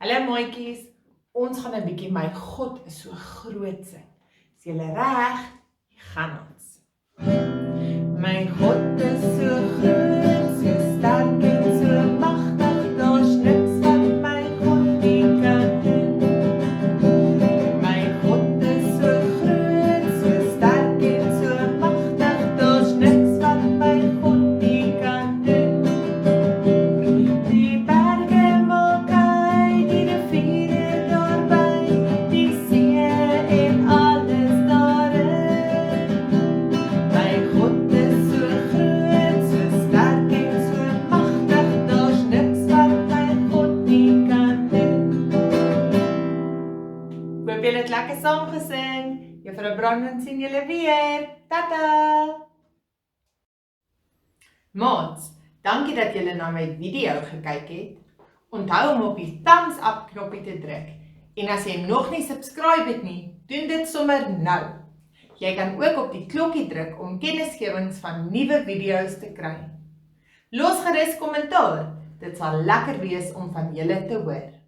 Hallo maatjies, ons gaan 'n bietjie My God is so groot sing. Is julle reg? Hier gaan ons. My God is so groot, so sterk en so magtig, daar's niks wat my God nie kan doen. My God is so groot, so sterk en so magtig, daar's niks wat my God nie kan doen. Die berge maak hy, die riviere daarby, die see en alles daarin. My God is so groot, so sterk en so magtig, daar's niks wat my God nie kan doen. Hoop julle het lekker saam gesing. Juffrou Brandon sien julle weer. Tata! Maats, dankie dat julle na my video gekyk het. Onthou om op die thumbs up knoppie te druk. En as jy nog nie subscribe het nie, doen dit sommer nou. Jy kan ook op die klokkie druk om kennisgewings van nuwe video's te kry. Los gerus kommentaar. Dit sal lekker wees om van julle te hoor.